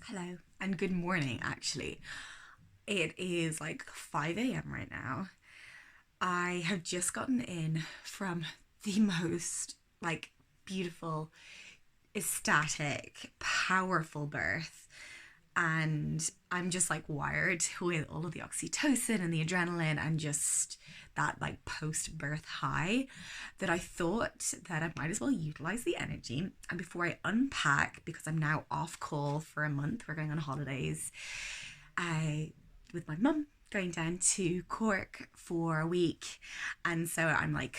Hello and good morning, actually. It is like 5 a.m. right now. I have just gotten in from the most beautiful, ecstatic, powerful birth. And I'm just like wired with all of the oxytocin and the adrenaline and just that like post birth high that I thought that I might as well utilize the energy. And before I unpack, because I'm now off call for a month, we're going on holidays, I, with my mum, going down to Cork for a week. And so I'm like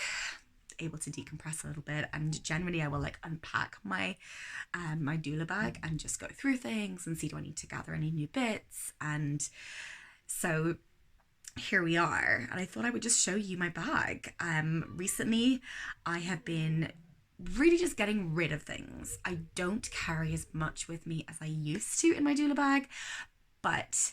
able to decompress a little bit, and generally I will like unpack my doula bag and just go through things and see, do I need to gather any new bits. And so here we are, and I thought I would just show you my bag. Recently I have been really just getting rid of things. I don't carry as much with me as I used to in my doula bag, but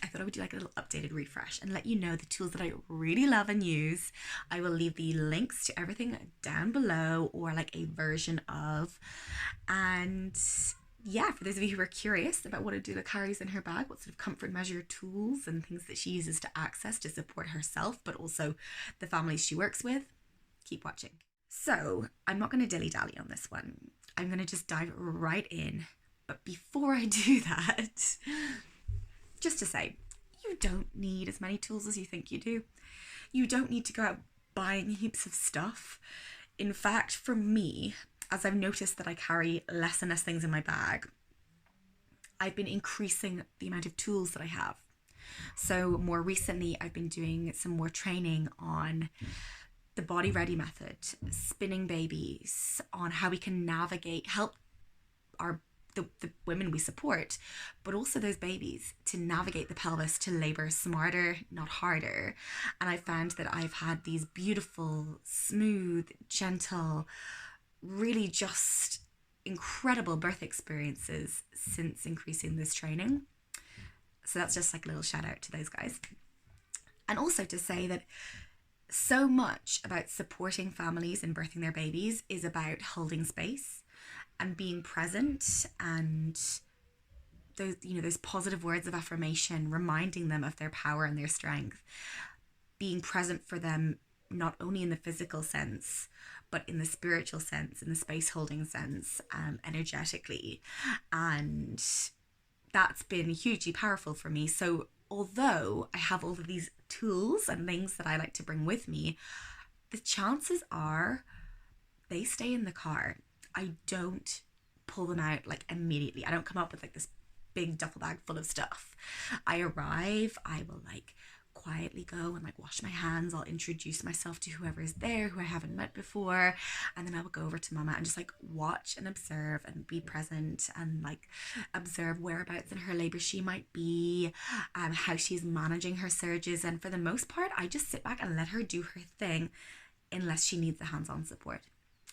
I thought I would do like a little updated refresh and let you know the tools that I really love and use. I will leave the links to everything down below, or like a version of. And yeah, for those of you who are curious about what a doula carries in her bag, what sort of comfort measure tools and things that she uses to access to support herself, but also the families she works with, keep watching. So I'm not going to dilly-dally on this one. I'm going to just dive right in. But before I do that, just to say, you don't need as many tools as you think you do. You don't need to go out buying heaps of stuff. In fact, for me, as I've noticed that I carry less and less things in my bag, I've been increasing the amount of tools that I have. So more recently, I've been doing some more training on the body ready method, spinning babies, on how we can navigate, help our the women we support, but also those babies to navigate the pelvis to labor smarter, not harder. And I found that I've had these beautiful, smooth, gentle, really just incredible birth experiences since increasing this training. So that's just like a little shout out to those guys. And also to say that so much about supporting families in birthing their babies is about holding space and being present, and those positive words of affirmation, reminding them of their power and their strength, being present for them not only in the physical sense but in the spiritual sense, in the space holding sense, energetically. And that's been hugely powerful for me. So although I have all of these tools and things that I like to bring with me, the chances are they stay in the car. I don't pull them out like immediately. I don't come up with like this big duffel bag full of stuff. I arrive, I will like quietly go and like wash my hands. I'll introduce myself to whoever is there who I haven't met before, and then I will go over to mama and just like watch and observe and be present and like observe whereabouts in her labor she might be, how she's managing her surges. And for the most part, I just sit back and let her do her thing, unless she needs the hands-on support,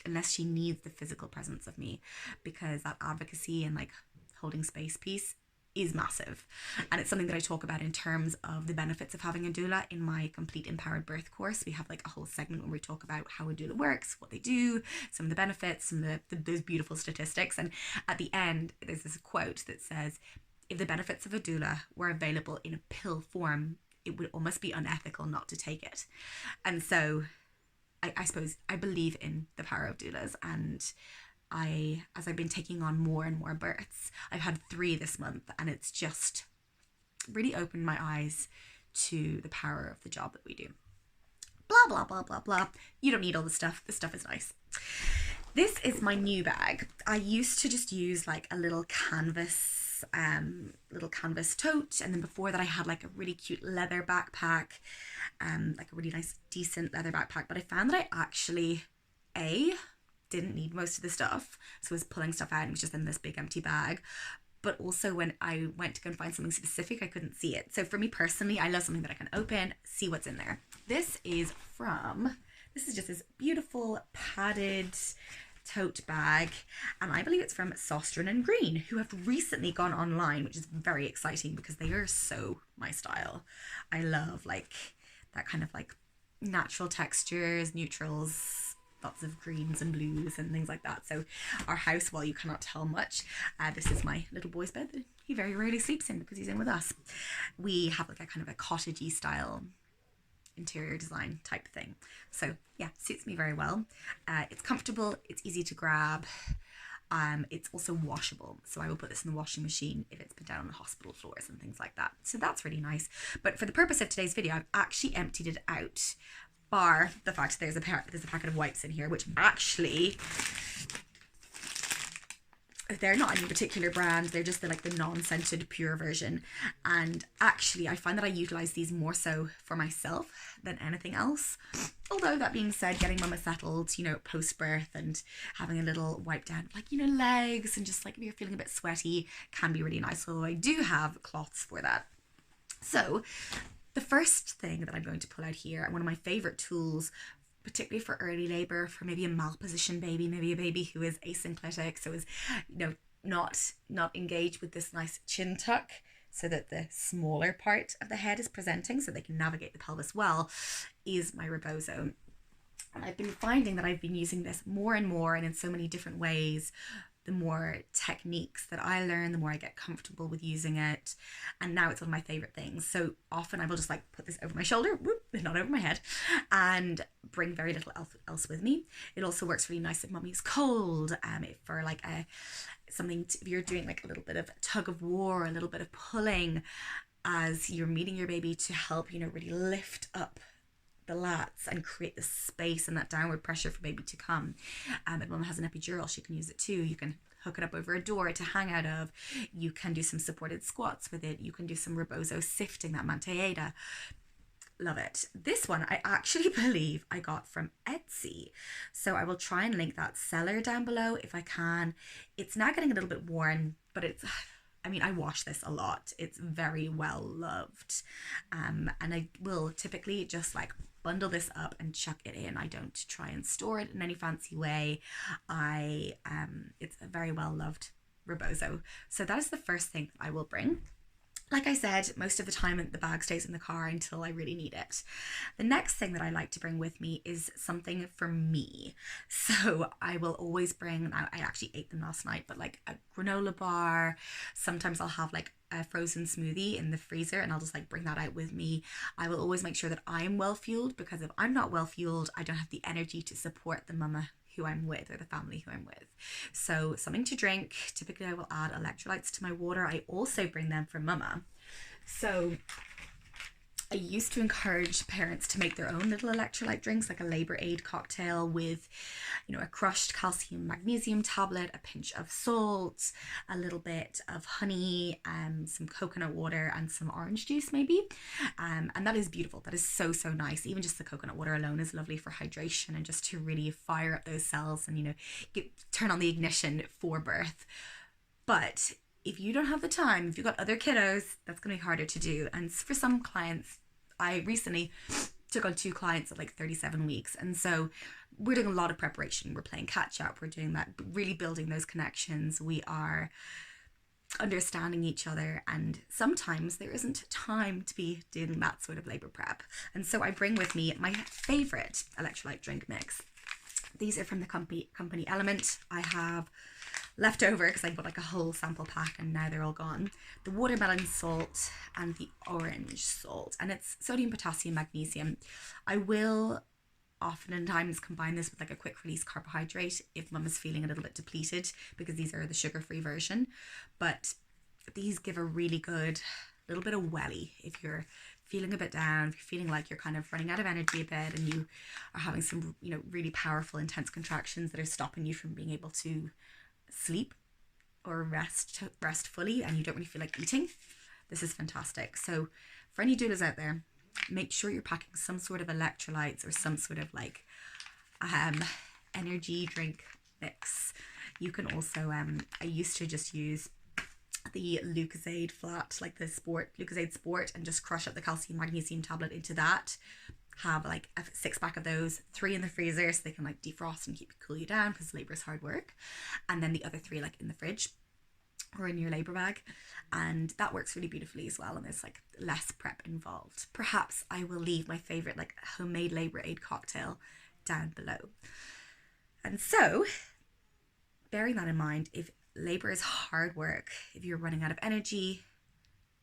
unless she needs the physical presence of me, because that advocacy and like holding space piece is massive. And it's something that I talk about in terms of the benefits of having a doula in my complete empowered birth course. We have like a whole segment where we talk about how a doula works, what they do, some of the benefits, some of those beautiful statistics. And at the end, there's this quote that says, if the benefits of a doula were available in a pill form, it would almost be unethical not to take it. And so I suppose I believe in the power of doulas, and as I've been taking on more and more births, I've had 3 this month, and it's just really opened my eyes to the power of the job that we do. Blah, blah, blah, blah, blah. You don't need all the stuff. The stuff is nice. This is my new bag. I used to just use like a little canvas tote, and then before that I had like a really cute leather backpack, like a really nice decent leather backpack. But I found that I actually didn't need most of the stuff, so I was pulling stuff out and it was just in this big empty bag. But also when I went to go and find something specific, I couldn't see it. So for me personally, I love something that I can open, see what's in there. This is just this beautiful padded tote bag, and I believe it's from Sostren and Green, who have recently gone online, which is very exciting because they are so my style. I love like that kind of like natural textures, neutrals, lots of greens and blues and things like that. So our house, while you cannot tell much, this is my little boy's bed that he very rarely sleeps in because he's in with us. We have like a kind of a cottagey style interior design type thing. So yeah, suits me very well. It's comfortable, it's easy to grab. It's also washable, so I will put this in the washing machine if it's been down on the hospital floors and things like that. So that's really nice. But for the purpose of today's video, I've actually emptied it out, bar the fact that there's a packet of wipes in here, which actually, they're not any particular brand, they're just the non-scented pure version. And actually I find that I utilize these more so for myself than anything else. Although that being said, getting mama settled, post birth and having a little wipe down legs and just if you're feeling a bit sweaty can be really nice, although I do have cloths for that. So the first thing that I'm going to pull out here, and one of my favorite tools, particularly for early labor, for maybe a malposition baby, maybe a baby who is asynclitic, so is not engaged with this nice chin tuck, so that the smaller part of the head is presenting so they can navigate the pelvis well, is my rebozo. And I've been finding that I've been using this more and more, and in so many different ways. The more techniques that I learn, the more I get comfortable with using it. And now it's one of my favorite things. So often I will just put this over my shoulder, not over my head, and bring very little else with me. It also works really nice if mummy's cold, for if you're doing a little bit of tug of war, a little bit of pulling as you're meeting your baby to help, really lift up the lats and create the space and that downward pressure for baby to come. If mum has an epidural, she can use it too. You can hook it up over a door to hang out of. You can do some supported squats with it. You can do some rebozo sifting, that manteada. Love it. This one I actually believe I got from Etsy, so I will try and link that seller down below if I can. It's now getting a little bit worn, but I wash this a lot. It's very well loved, and I will typically just bundle this up and chuck it in. I don't try and store it in any fancy way. It's a very well loved rebozo. So that is the first thing I will bring. Like I said, most of the time the bag stays in the car until I really need it. The next thing that I like to bring with me is something for me. So I will always bring, I actually ate them last night, but a granola bar. Sometimes I'll have a frozen smoothie in the freezer, and I'll just bring that out with me. I will always make sure that I'm well fueled, because if I'm not well fueled, I don't have the energy to support the mama who I'm with or the family who I'm with. So something to drink. Typically I will add electrolytes to my water. I also bring them for mama. So I used to encourage parents to make their own little electrolyte drinks, like a labor aid cocktail with, a crushed calcium magnesium tablet, a pinch of salt, a little bit of honey, some coconut water, and some orange juice maybe. And that is beautiful. That is so, so nice. Even just the coconut water alone is lovely for hydration and just to really fire up those cells and, turn on the ignition for birth. But if you don't have the time, if you've got other kiddos, that's going to be harder to do. And for some clients, I recently took on 2 clients at 37 weeks. And so we're doing a lot of preparation. We're playing catch up. We're doing that, really building those connections. We are understanding each other. And sometimes there isn't time to be doing that sort of labor prep. And so I bring with me my favorite electrolyte drink mix. These are from the company Element. I have left over because I bought a whole sample pack and now they're all gone. The watermelon salt and the orange salt, and it's sodium, potassium, magnesium. I will oftentimes combine this with a quick release carbohydrate if mum is feeling a little bit depleted, because these are the sugar-free version. But these give a really good little bit of welly if you're feeling a bit down, if you're feeling like you're kind of running out of energy a bit and you are having some really powerful intense contractions that are stopping you from being able to sleep or rest fully, and you don't really feel like eating. This is fantastic. So for any doulas out there, make sure you're packing some sort of electrolytes or some sort of energy drink mix. You can also I used to just use the Lucozade flat, the Lucozade Sport, and just crush up the calcium magnesium tablet into that. Have a 6-pack of those, 3 in the freezer so they can defrost and cool you down, because labor is hard work, and then the other 3 in the fridge or in your labor bag, and that works really beautifully as well, and there's less prep involved. Perhaps I will leave my favorite homemade labor aid cocktail down below. And so, bearing that in mind, if labor is hard work, if you're running out of energy,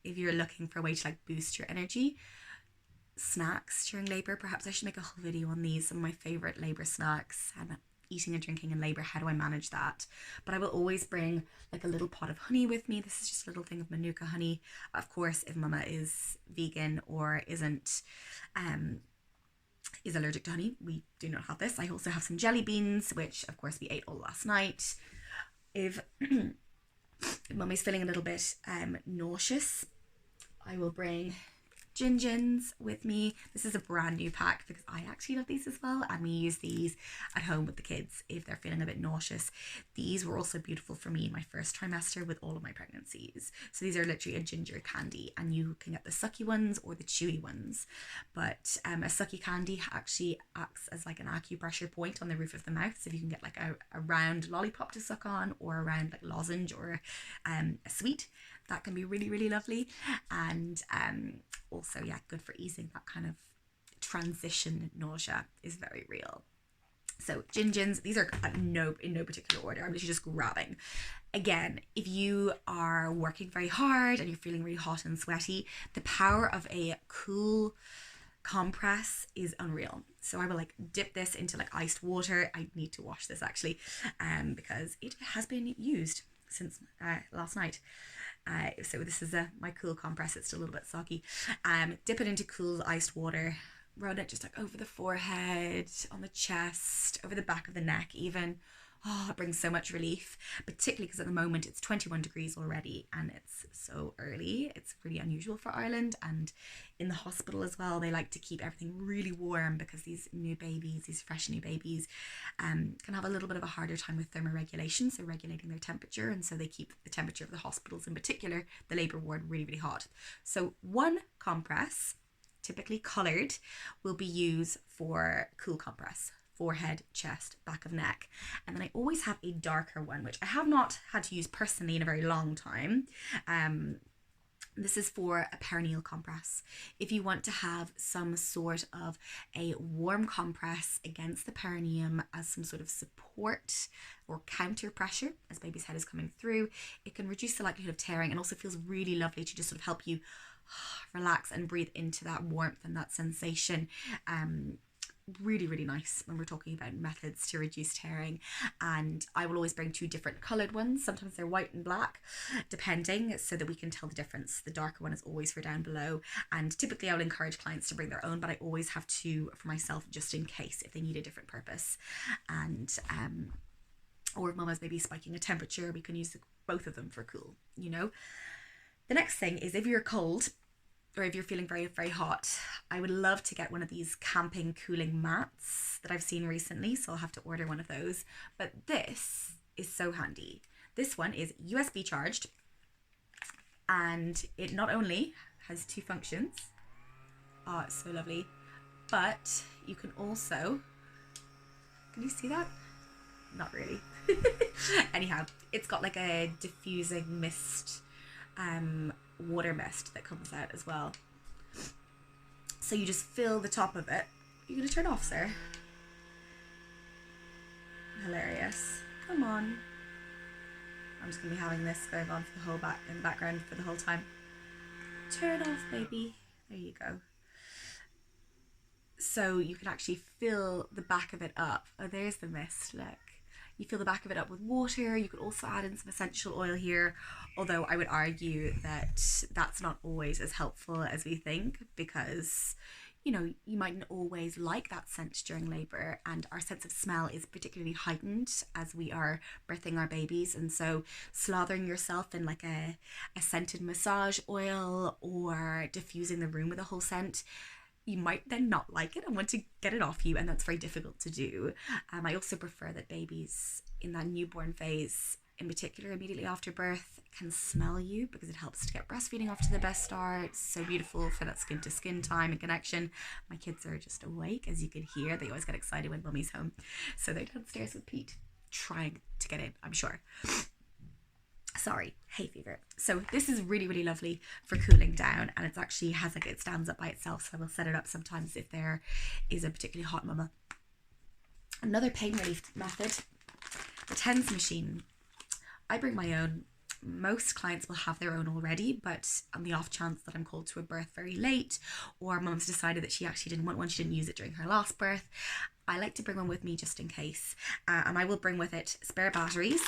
if you're looking for a way to like boost your energy, snacks during labor, perhaps I should make a whole video on these, some of my favorite labor snacks and eating and drinking in labor. How do I manage that? But I will always bring like a little pot of honey with me. This is just a little thing of manuka honey. Of course, if mama is vegan or is allergic to honey, we do not have this. I also have some jelly beans, which of course we ate all last night. If mummy's feeling a little bit nauseous, I will bring gingins with me. This is a brand new pack because I actually love these as well, and we use these at home with the kids if they're feeling a bit nauseous. These were also beautiful for me in my first trimester with all of my pregnancies. So these are literally a ginger candy, and you can get the sucky ones or the chewy ones, but a sucky candy actually acts as like an acupressure point on the roof of the mouth, so if you can get like a round lollipop to suck on, or a round like lozenge, or a sweet, that can be really, really lovely. And also, yeah, good for easing that kind of transition nausea is very real. So gingins, these are in no particular order. I'm literally just grabbing. Again, if you are working very hard and you're feeling really hot and sweaty, the power of a cool compress is unreal. So I will like dip this into like iced water. I need to wash this actually, because it has been used since last night. So this is my cool compress. It's still a little bit soggy. Dip it into cool iced water. Run it just like over the forehead, on the chest, over the back of the neck even. Oh, it brings so much relief, particularly because at the moment it's 21 degrees already and it's so early. It's really unusual for Ireland, and in the hospital as well, they like to keep everything really warm because these new babies, these fresh new babies, can have a little bit of a harder time with thermoregulation, so regulating their temperature, and so they keep the temperature of the hospitals, in particular the labour ward, really, really hot. So one compress, typically coloured, will be used for cool compress. Forehead, chest, back of neck. And then I always have a darker one, which I have not had to use personally in a very long time. This is for a perineal compress. If you want to have some sort of a warm compress against the perineum as some sort of support or counter pressure as baby's head is coming through, it can reduce the likelihood of tearing, and also feels really lovely to just sort of help you relax and breathe into that warmth and that sensation. Really, really nice when we're talking about methods to reduce tearing. And I will always bring two different coloured ones. Sometimes they're white and black, depending, so that we can tell the difference. The darker one is always for down below, and typically I will encourage clients to bring their own, but I always have two for myself just in case if they need a different purpose. And or if mama's maybe spiking a temperature, we can use both of them for cool, you know. The next thing is, if you're cold or if you're feeling very, very hot, I would love to get one of these camping cooling mats that I've seen recently, so I'll have to order one of those. But this is so handy. This one is USB charged, and it not only has two functions, oh, it's so lovely, but you can also, can you see that? Not really. Anyhow, it's got like a diffusing mist, water mist that comes out as well. So you just fill the top of it. You're gonna turn off, sir? Hilarious. Come on. I'm just gonna be having this going on for the whole in the background for the whole time. Turn off, baby. There you go. So you can actually fill the back of it up. Oh, there's the mist, look. You fill the back of it up with water. You could also add in some essential oil here, although I would argue that that's not always as helpful as we think, because, you know, you mightn't always like that scent during labour, and our sense of smell is particularly heightened as we are birthing our babies. And so slathering yourself in like a scented massage oil or diffusing the room with a whole scent, you might then not like it and want to get it off you, and that's very difficult to do. I also prefer that babies in that newborn phase, in particular immediately after birth, can smell you, because it helps to get breastfeeding off to the best start. It's so beautiful for that skin to skin time and connection. My kids are just awake, as you can hear. They always get excited when mummy's home, so they're downstairs with Pete trying to get in, I'm sure. Sorry, hay fever. So this is really, really lovely for cooling down, and it's actually has like, it stands up by itself, so I will set it up sometimes if there is a particularly hot mama. Another pain relief method, the TENS machine. I bring my own. Most clients will have their own already, but on the off chance that I'm called to a birth very late, or mum's decided that she actually didn't want one, she didn't use it during her last birth, I like to bring one with me just in case. And I will bring with it spare batteries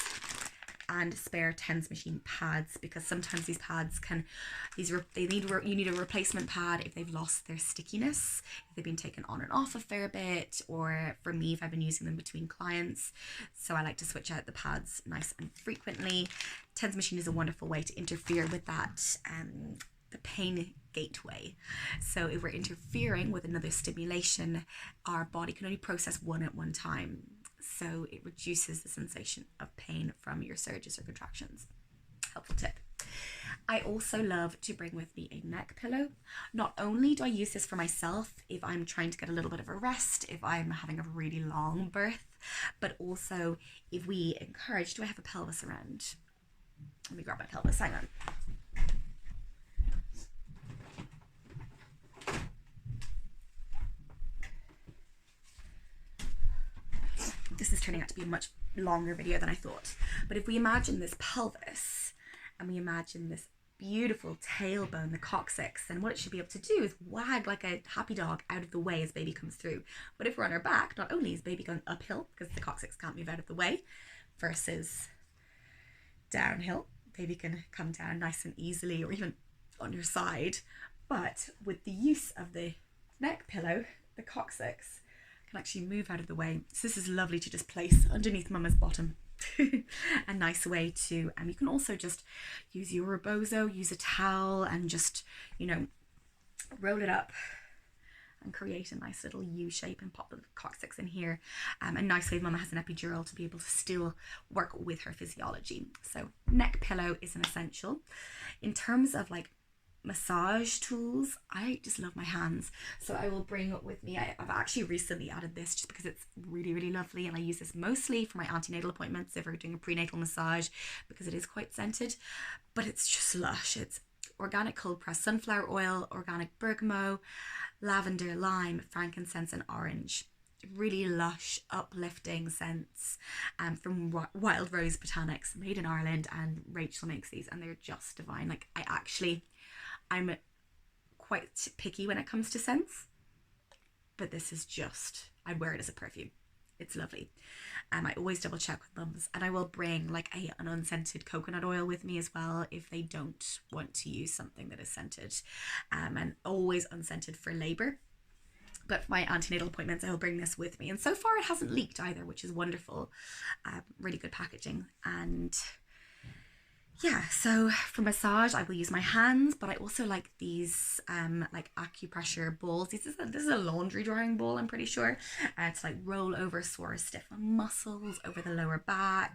and spare TENS machine pads, because sometimes these pads can, you need a replacement pad if they've lost their stickiness, if they've been taken on and off a fair bit, or for me, if I've been using them between clients. So I like to switch out the pads nice and frequently. TENS machine is a wonderful way to interfere with that, the pain gateway. So if we're interfering with another stimulation, our body can only process one at one time. So it reduces the sensation of pain from your surges or contractions. Helpful tip. I also love to bring with me a neck pillow. Not only do I use this for myself if I'm trying to get a little bit of a rest, if I'm having a really long birth, but also if we encourage, do I have a pelvis around? Let me grab my pelvis, hang on. This is turning out to be a much longer video than I thought. But if we imagine this pelvis and we imagine this beautiful tailbone, the coccyx, then what it should be able to do is wag like a happy dog out of the way as baby comes through. But if we're on our back, not only is baby going uphill because the coccyx can't move out of the way, versus downhill, baby can come down nice and easily, or even on your side. But with the use of the neck pillow, the coccyx can actually move out of the way. So this is lovely to just place underneath mama's bottom. A nice way to, and you can also just use your rebozo, use a towel, and just, roll it up and create a nice little U shape and pop the coccyx in here. And nicely, if mama has an epidural, to be able to still work with her physiology. So neck pillow is an essential. In terms of like massage tools, I just love my hands, so I will bring with me, I've actually recently added this just because it's really, really lovely, and I use this mostly for my antenatal appointments if we're doing a prenatal massage, because it is quite scented, but it's just lush. It's organic cold pressed sunflower oil, organic bergamot, lavender, lime, frankincense and orange. Really lush, uplifting scents from Wild Rose Botanics, made in Ireland, and Rachel makes these and they're just divine. Like I'm quite picky when it comes to scents, but this is just, I'd wear it as a perfume. It's lovely. I always double check with mums, and I will bring like an unscented coconut oil with me as well if they don't want to use something that is scented, and always unscented for labour. But for my antenatal appointments, I will bring this with me, and so far it hasn't leaked either, which is wonderful. Really good packaging. And yeah, so for massage, I will use my hands, but I also like these like acupressure balls. This is a laundry drying ball, I'm pretty sure. To like roll over sore, stiff muscles over the lower back.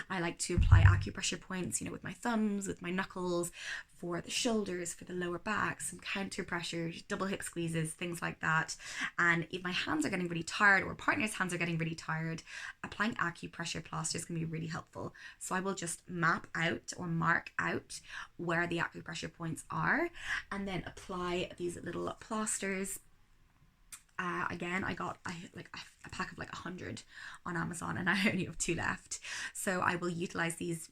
I like to apply acupressure points, with my thumbs, with my knuckles, for the shoulders, for the lower back, some counter pressures, double hip squeezes, things like that. And if my hands are getting really tired, or partner's hands are getting really tired, applying acupressure plasters can be really helpful. So I will just map out or mark out where the acupressure points are, and then apply these little plasters. Again, I got a pack of like 100 on Amazon, and I only have 2 left. So I will utilize these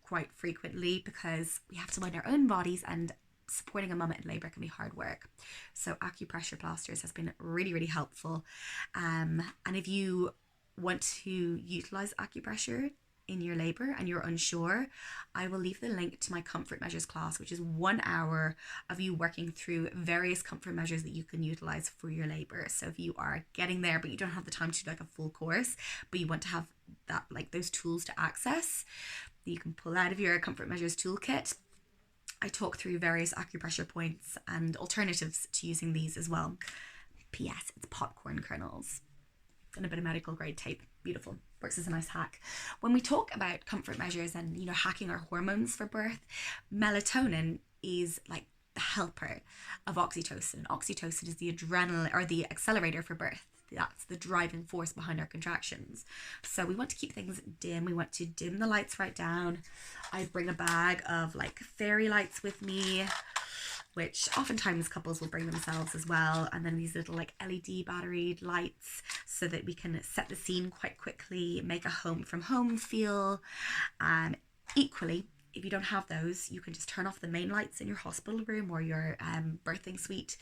quite frequently because we have to mind our own bodies, and supporting a mum in labour can be hard work. So acupressure plasters has been really, really helpful. And if you want to utilise acupressure in your labour and you're unsure, I will leave the link to my comfort measures class, which is 1 hour of you working through various comfort measures that you can utilise for your labour. So if you are getting there but you don't have the time to do like a full course, but you want to have that, like those tools to access, that you can pull out of your comfort measures toolkit, I talk through various acupressure points and alternatives to using these as well. P.S. It's popcorn kernels and a bit of medical grade tape. Beautiful. Works as a nice hack. When we talk about comfort measures and hacking our hormones for birth, melatonin is like the helper of oxytocin. Oxytocin is the adrenaline, or the accelerator for birth. That's the driving force behind our contractions. So we want to keep things dim. We want to dim the lights right down. I bring a bag of like fairy lights with me, which oftentimes couples will bring themselves as well. And then these little like LED battery lights. so that we can set the scene quite quickly, make a home from home feel. Equally, if you don't have those, you can just turn off the main lights in your hospital room or your birthing suite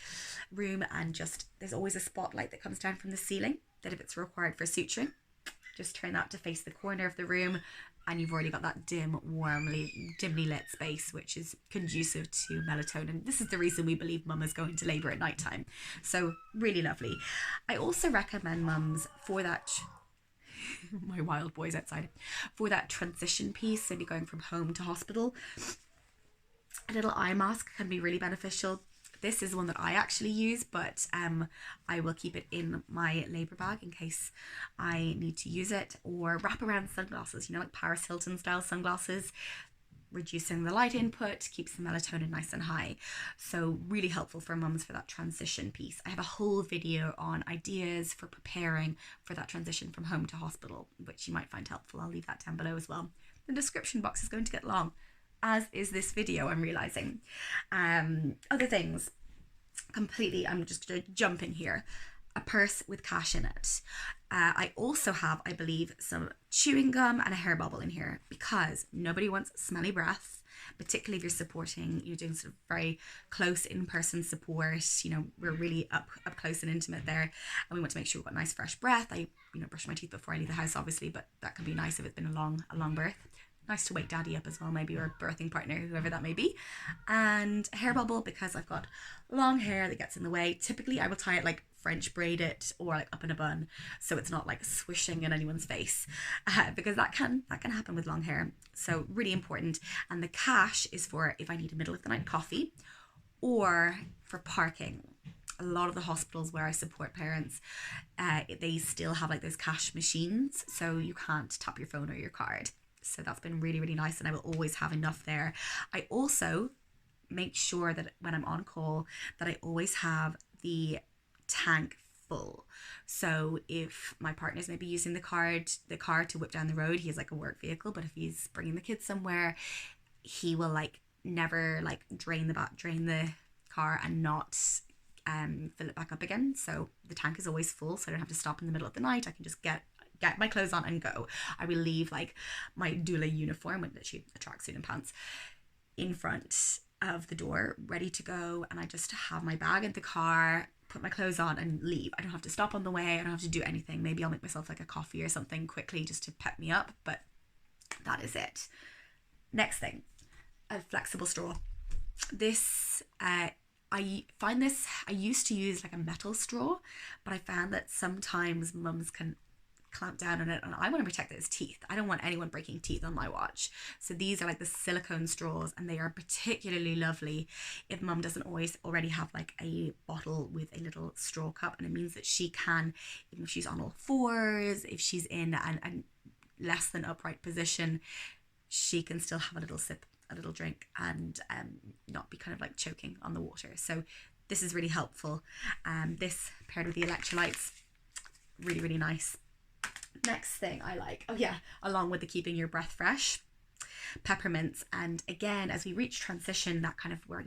room, and just, there's always a spotlight that comes down from the ceiling that if it's required for suturing, just turn that to face the corner of the room, and you've already got that dimly lit space, which is conducive to melatonin. This is the reason we believe mummas go into labour at nighttime. So really lovely. I also recommend mums for that my wild boys outside, for that transition piece, so you're going from home to hospital. A little eye mask can be really beneficial. This is one that I actually use, but I will keep it in my labour bag in case I need to use it. Or wraparound sunglasses, like Paris Hilton style sunglasses, reducing the light input, keeps the melatonin nice and high. So really helpful for mums for that transition piece. I have a whole video on ideas for preparing for that transition from home to hospital, which you might find helpful. I'll leave that down below as well. The description box is going to get long, as is this video, I'm realizing. Other things, completely, I'm just going to jump in here. A purse with cash in it. I also have, I believe, some chewing gum and a hair bubble in here, because nobody wants smelly breath, particularly if you're supporting, you're doing sort of very close in-person support. We're really up close and intimate there, and we want to make sure we've got nice fresh breath. I brush my teeth before I leave the house, obviously, but that can be nice if it's been a long birth. Nice to wake daddy up as well, maybe, or a birthing partner, whoever that may be. And a hair bubble, because I've got long hair that gets in the way. Typically I will tie it, like French braid it, or like up in a bun, so it's not like swishing in anyone's face, because that can happen with long hair. So really important. And the cash is for if I need a middle of the night coffee, or for parking. A lot of the hospitals where I support parents, they still have like those cash machines, so you can't tap your phone or your card. So that's been really, really nice, and I will always have enough there. I also make sure that when I'm on call, that I always have the tank full. So if my partner's maybe using the car to whip down the road, he has like a work vehicle, but if he's bringing the kids somewhere, he will like never like drain the car and not fill it back up again. So the tank is always full, so I don't have to stop in the middle of the night. I can just get my clothes on and go. I will leave like my doula uniform, with literally a tracksuit and pants, in front of the door, ready to go, and I just have my bag in the car, put my clothes on and leave. I don't have to stop on the way, I don't have to do anything. Maybe I'll make myself like a coffee or something quickly just to pep me up, but that is it. Next thing, a flexible straw. This I find this, I used to use like a metal straw, but I found that sometimes mums can clamp down on it, and I want to protect those teeth. I don't want anyone breaking teeth on my watch. So these are like the silicone straws, and they are particularly lovely if mum doesn't always already have like a bottle with a little straw cup, and it means that she can, even if she's on all fours, if she's in a less than upright position, she can still have a little sip, a little drink, and not be kind of like choking on the water. So this is really helpful. This paired with the electrolytes, really, really nice. Next thing I like, along with the keeping your breath fresh, peppermints. And again, as we reach transition, that kind of, we're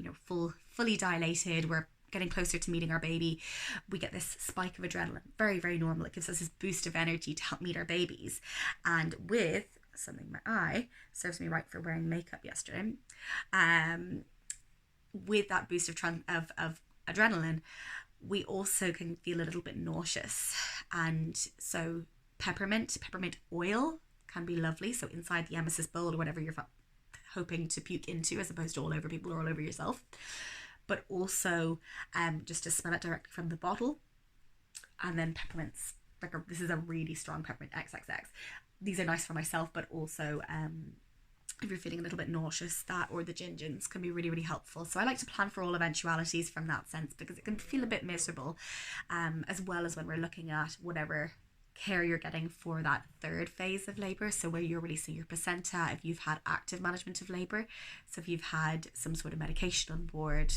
fully dilated, we're getting closer to meeting our baby, we get this spike of adrenaline, very, very normal. It gives us this boost of energy to help meet our babies. And with something in my eye, serves me right for wearing makeup yesterday, with that boost of adrenaline, we also can feel a little bit nauseous. And so peppermint oil can be lovely. So inside the emesis bowl or whatever you're hoping to puke into, as opposed to all over people or all over yourself. But also just to smell it directly from the bottle. And then peppermints, this is a really strong peppermint, XXX. These are nice for myself, but also if you're feeling a little bit nauseous, that or the gingins can be really, really helpful. So I like to plan for all eventualities from that sense, because it can feel a bit miserable, as well as when we're looking at whatever care you're getting for that third phase of labour. So where you're releasing your placenta, if you've had active management of labour, so if you've had some sort of medication on board,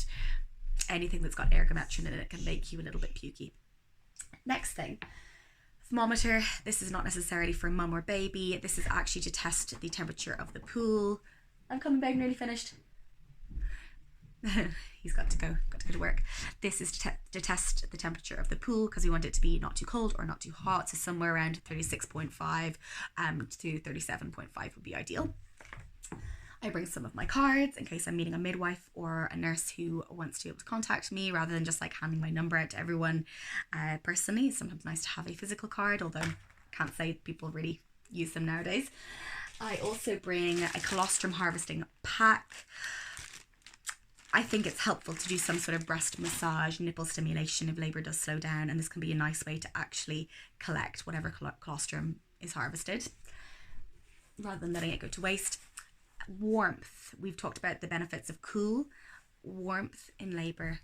anything that's got ergometrin in it can make you a little bit pukey. Next thing, thermometer. This is not necessarily for mum or baby. This is actually to test the temperature of the pool. I'm coming back, nearly finished. he's got to go to work. This is to test the temperature of the pool, because we want it to be not too cold or not too hot, so somewhere around 36.5 to 37.5 would be ideal. I bring some of my cards in case I'm meeting a midwife or a nurse who wants to be able to contact me, rather than just like handing my number out to everyone. Personally, it's sometimes nice to have a physical card, although I can't say people really use them nowadays. I also bring a colostrum harvesting pack. I think it's helpful to do some sort of breast massage, nipple stimulation if labour does slow down, and this can be a nice way to actually collect whatever colostrum is harvested, rather than letting it go to waste. Warmth. We've talked about the benefits of cool. Warmth in labour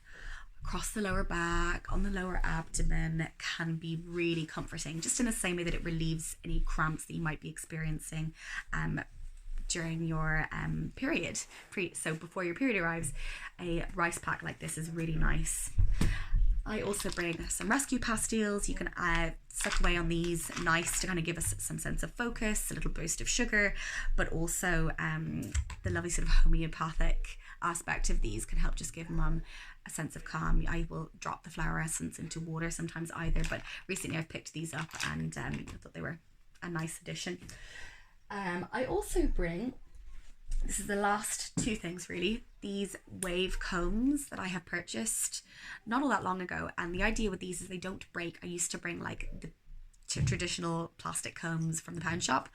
across the lower back, on the lower abdomen, can be really comforting, just in the same way that it relieves any cramps that you might be experiencing during your period. So before your period arrives, a rice pack like this is really nice. I also bring some rescue pastilles. You can suck away on these, nice to kind of give us some sense of focus, a little boost of sugar, but also the lovely sort of homeopathic aspect of these can help just give mum a sense of calm. I will drop the flower essence into water sometimes either, but recently I've picked these up and I thought they were a nice addition. I also bring, this is the last two things really, these wave combs that I have purchased not all that long ago, and the idea with these is they don't break. I used to bring like the traditional plastic combs from the pound shop,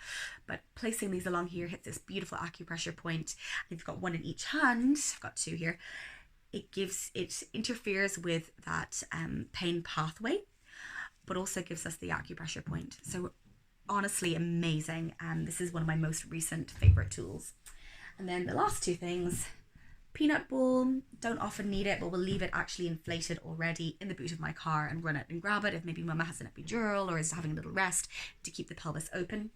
but placing these along here hits this beautiful acupressure point. I've got one in each hand, I've got two here. It interferes with that pain pathway, but also gives us the acupressure point. So honestly amazing, and this is one of my most recent favorite tools. And then the last two things, peanut ball. Don't often need it, but we'll leave it actually inflated already in the boot of my car and run it and grab it if maybe mama has an epidural or is having a little rest to keep the pelvis open.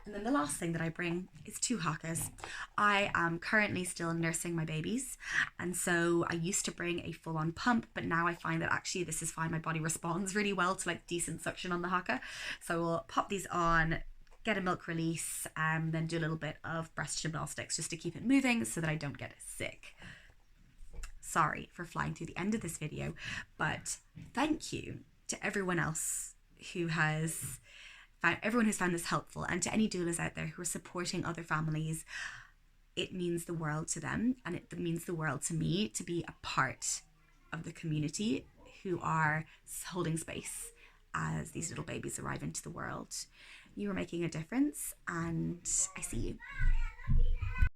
And then the last thing that I bring is two hakas. I am currently still nursing my babies, and so I used to bring a full-on pump, but now I find that actually this is fine. My body responds really well to like decent suction on the haka. So we'll pop these on, get a milk release, and then do a little bit of breast gymnastics just to keep it moving so that I don't get sick. Sorry for flying through the end of this video, but thank you to everyone else who has everyone who's found this helpful, and to any doulas out there who are supporting other families. It means the world to them, and it means the world to me to be a part of the community who are holding space as these little babies arrive into the world. You are making a difference, and I see you.